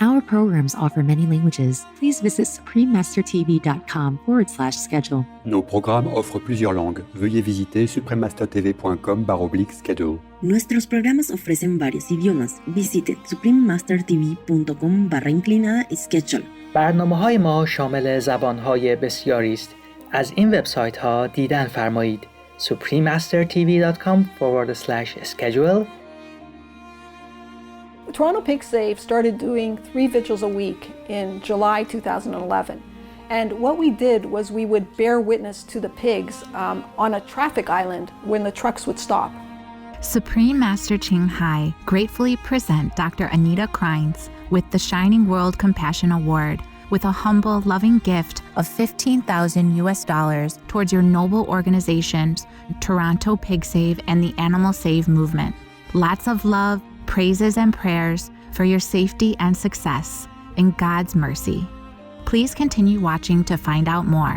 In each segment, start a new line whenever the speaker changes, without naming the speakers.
Our programs offer many languages. Please visit suprememastertv.com/schedule.
Nos programmes offrent plusieurs langues. Veuillez visiter suprememastertv.com/schedule.
Nuestros programas ofrecen varios idiomas. Visite suprememastertv.com/schedule.
برنامه‌های ما شامل زبان‌های بسیاری است. از این وبسایت‌ها دیدن فرمایید: suprememastertv.com/schedule.
Toronto Pig Save started doing 3 vigils a week in July 2011. And what we did was we would bear witness to the pigs on a traffic island when the trucks would stop.
Supreme Master Qinghai gratefully present Dr. Anita Krajnc with the Shining World Compassion Award with a humble, loving gift of $15,000 towards your noble organizations, Toronto Pig Save and the Animal Save movement. Lots of love, praises and prayers for your safety and success in God's mercy. Please continue watching to find out more.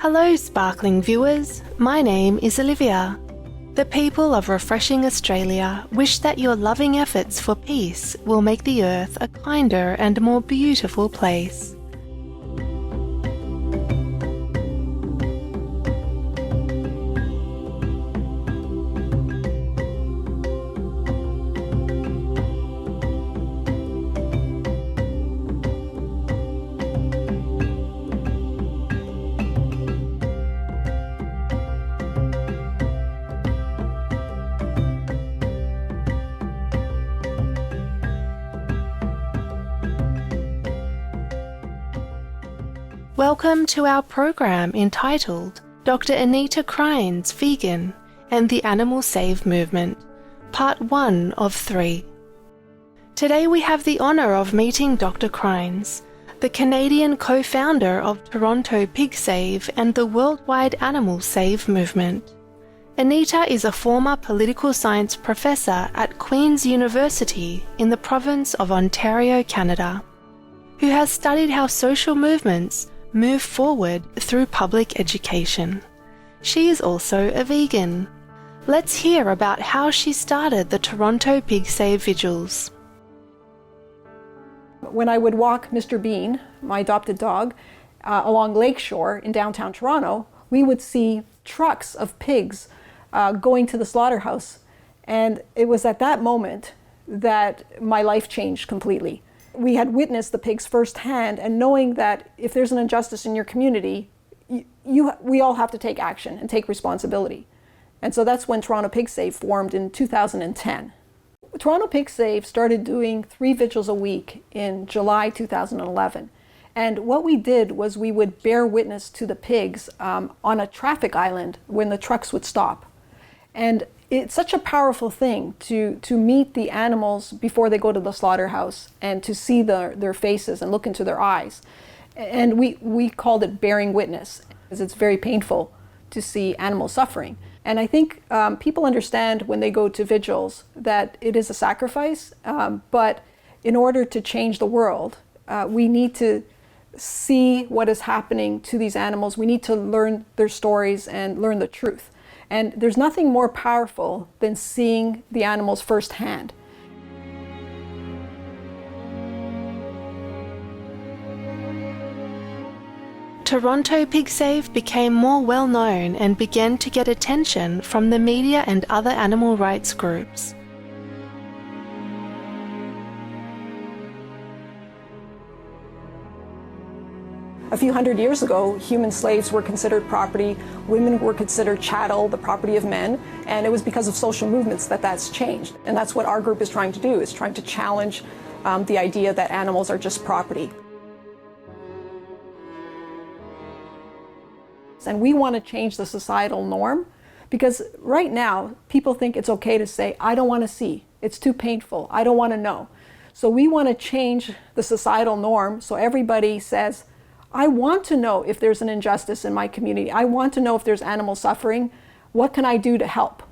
Hello, sparkling viewers. My name is Olivia. The people of refreshing Australia wish that your loving efforts for peace will make the earth a kinder and more beautiful place. Welcome to our program entitled Dr. Anita Krajnc, Vegan, and the Animal Save Movement, Part 1 of 3. Today we have the honour of meeting Dr. Krajnc, the Canadian co-founder of Toronto Pig Save and the worldwide Animal Save Movement. Anita is a former political science professor at Queen's University in the province of Ontario, Canada, who has studied how social movements move forward through public education. She is also a vegan. Let's hear about how she started the Toronto Pig Save Vigils.
When I would walk Mr. Bean, my adopted dog, along Lakeshore in downtown Toronto, we would see trucks of pigs going to the slaughterhouse. And it was at that moment that my life changed completely. We had witnessed the pigs firsthand, and knowing that if there's an injustice in your community, we all have to take action and take responsibility. And so that's when Toronto Pig Save formed in 2010. Toronto Pig Save started doing 3 vigils a week in July 2011. And what we did was we would bear witness to the pigs on a traffic island when the trucks would stop. And it's such a powerful thing to meet the animals before they go to the slaughterhouse and to see their faces and look into their eyes. And we called it bearing witness, because it's very painful to see animals suffering. And I think people understand when they go to vigils that it is a sacrifice, but in order to change the world, we need to see what is happening to these animals. We need to learn their stories and learn the truth. And there's nothing more powerful than seeing the animals firsthand.
Toronto Pig Save became more well known and began to get attention from the media and other animal rights groups.
A few hundred years ago, human slaves were considered property, women were considered chattel, the property of men, and it was because of social movements that that's changed. And that's what our group is trying to do, is trying to challenge the idea that animals are just property. And we want to change the societal norm, because right now, people think it's okay to say, I don't want to see, it's too painful, I don't want to know. So we want to change the societal norm so everybody says, I want to know if there's an injustice in my community. I want to know if there's animal suffering. What can I do to help?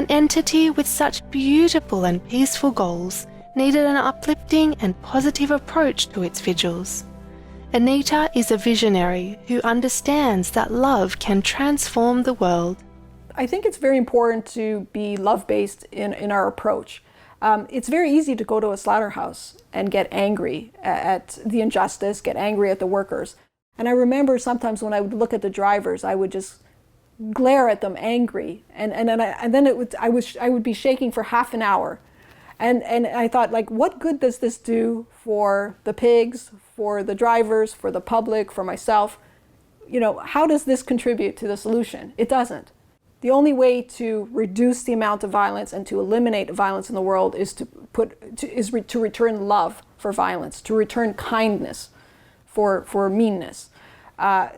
An entity with such beautiful and peaceful goals needed an uplifting and positive approach to its vigils. Anita is a visionary who understands that love can transform the world.
I think it's very important to be love-based in our approach. It's very easy to go to a slaughterhouse and get angry at the injustice, get angry at the workers. And I remember sometimes when I would look at the drivers, I would just glare at them angry, and then I would be shaking for half an hour. And I thought, like, what good does this do for the pigs, for the drivers, for the public, for myself? You know, how does this contribute to the solution? It doesn't. The only way to reduce the amount of violence and to eliminate violence in the world is to return love for violence, to return kindness for meanness.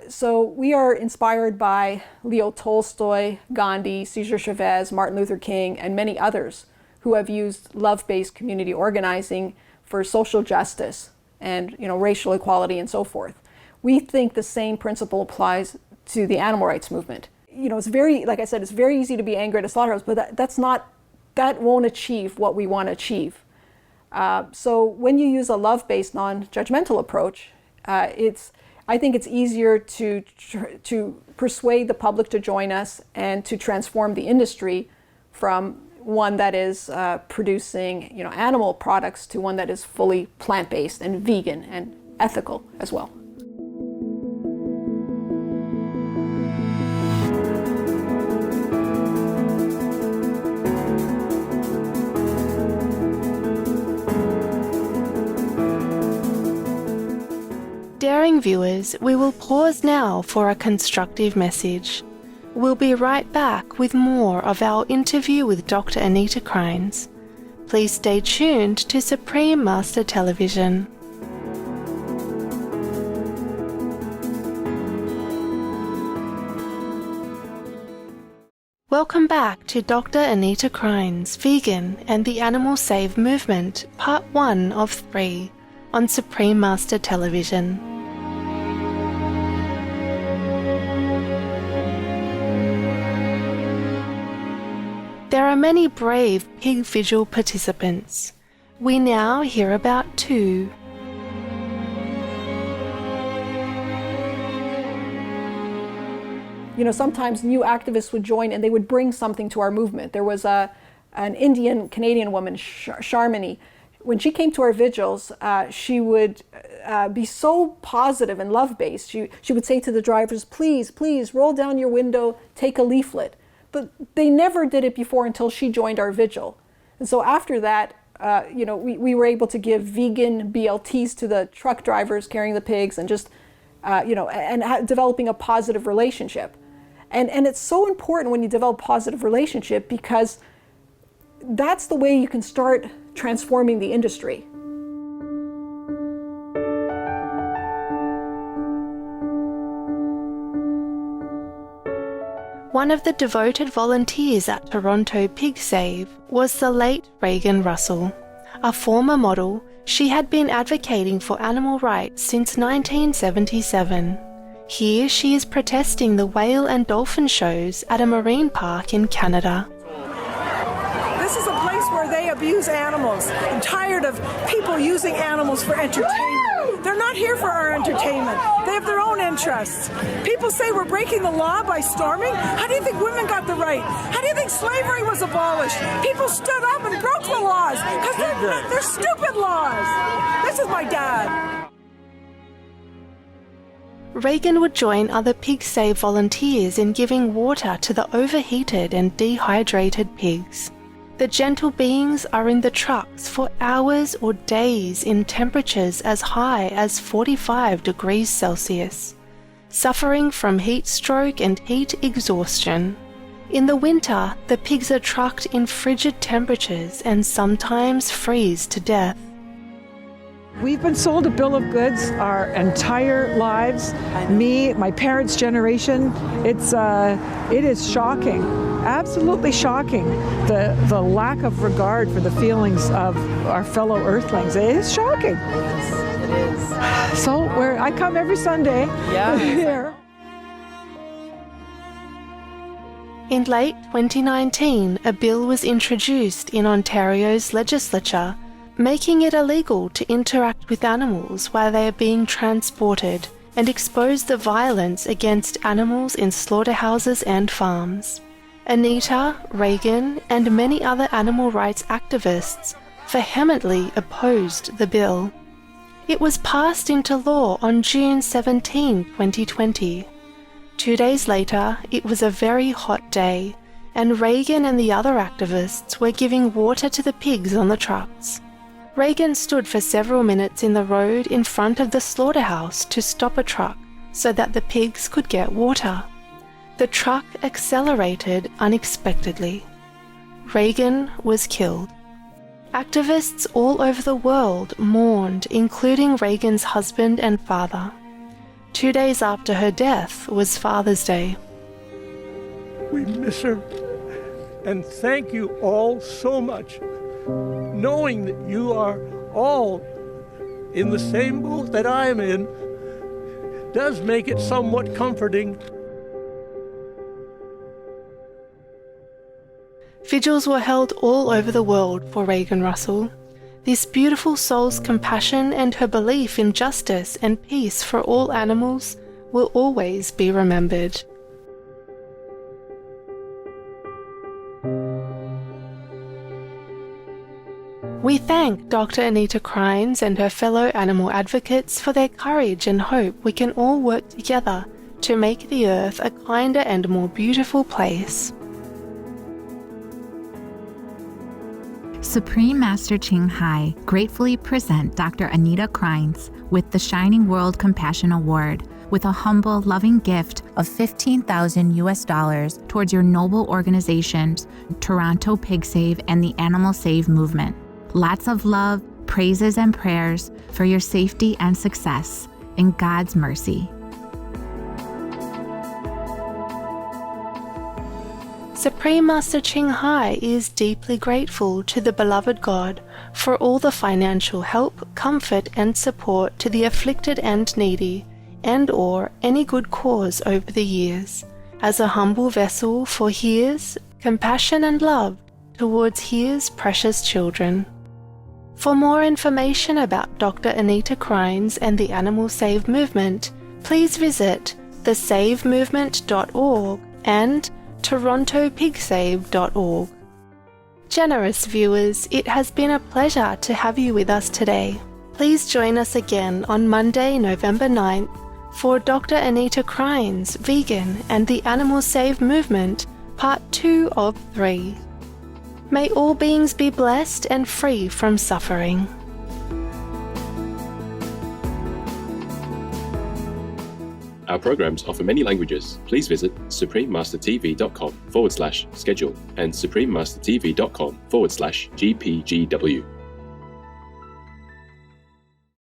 So we are inspired by Leo Tolstoy, Gandhi, Cesar Chavez, Martin Luther King, and many others who have used love-based community organizing for social justice and, you know, racial equality and so forth. We think the same principle applies to the animal rights movement. You know, it's very, like I said, it's very easy to be angry at a slaughterhouse, but that won't achieve what we want to achieve. So when you use a love-based, non-judgmental approach, I think it's easier to persuade the public to join us and to transform the industry from one that is producing, you know, animal products to one that is fully plant-based and vegan and ethical as well.
Daring viewers, we will pause now for a constructive message. We'll be right back with more of our interview with Dr. Anita Krajnc. Please stay tuned to Supreme Master Television. Welcome back to Dr. Anita Krajnc, Vegan and the Animal Save Movement, Part 1 of 3, on Supreme Master Television. There are many brave pig vigil participants. We now hear about 2.
You know, sometimes new activists would join and they would bring something to our movement. There was an Indian-Canadian woman, Sharmini. When she came to our vigils, she would be so positive and love-based. She would say to the drivers, please, please, roll down your window, take a leaflet. But they never did it before until she joined our vigil. And so after that, you know, we were able to give vegan BLTs to the truck drivers carrying the pigs and just, you know, and developing a positive relationship. And it's so important when you develop a positive relationship because that's the way you can start transforming the industry.
One of the devoted volunteers at Toronto Pig Save was the late Reagan Russell. A former model, she had been advocating for animal rights since 1977. Here she is protesting the whale and dolphin shows at a marine park in Canada.
This is a place where they abuse animals. I'm tired of people using animals for entertainment. They're not here for our entertainment. They have their own interests. People say we're breaking the law by storming. How do you think women got the right? How do you think slavery was abolished? People stood up and broke the laws because they're stupid laws. This is my dad.
Reagan would join other Pig Save volunteers in giving water to the overheated and dehydrated pigs. The gentle beings are in the trucks for hours or days in temperatures as high as 45 degrees Celsius, suffering from heat stroke and heat exhaustion. In the winter, the pigs are trucked in frigid temperatures and sometimes freeze to death.
We've been sold a bill of goods our entire lives. Me, my parents' generation. It is shocking, absolutely shocking. The lack of regard for the feelings of our fellow Earthlings. It is shocking.
It is.
So I come every Sunday.
Yeah.
Here.
In late 2019, a bill was introduced in Ontario's legislature, making it illegal to interact with animals while they are being transported and expose the violence against animals in slaughterhouses and farms. Anita, Reagan, and many other animal rights activists vehemently opposed the bill. It was passed into law on June 17, 2020. 2 days later, it was a very hot day, and Reagan and the other activists were giving water to the pigs on the trucks. Reagan stood for several minutes in the road in front of the slaughterhouse to stop a truck so that the pigs could get water. The truck accelerated unexpectedly. Reagan was killed. Activists all over the world mourned, including Reagan's husband and father. 2 days after her death was Father's Day.
We miss her, and thank you all so much. Knowing that you are all in the same boat that I'm in does make it somewhat comforting.
Vigils were held all over the world for Reagan Russell. This beautiful soul's compassion and her belief in justice and peace for all animals will always be remembered. We thank Dr. Anita Krajnc and her fellow animal advocates for their courage and hope we can all work together to make the earth a kinder and more beautiful place.
Supreme Master Ching Hai gratefully present Dr. Anita Krajnc with the Shining World Compassion Award with a humble, loving gift of $15,000 towards your noble organizations, Toronto Pig Save and the Animal Save movement. Lots of love, praises, and prayers for your safety and success in God's mercy.
Supreme Master Ching Hai is deeply grateful to the beloved God for all the financial help, comfort, and support to the afflicted and needy, and/or any good cause over the years, as a humble vessel for His compassion and love towards His precious children. For more information about Dr. Anita Krajnc and the Animal Save movement, please visit thesavemovement.org and torontopigSave.org. Generous viewers, it has been a pleasure to have you with us today. Please join us again on Monday, November 9th for Dr. Anita Krajnc, Vegan, and the Animal Save Movement, Part 2 of 3. May all beings be blessed and free from suffering.
Our programs offer many languages. Please visit suprememastertv.com/schedule and suprememastertv.com/GPGW.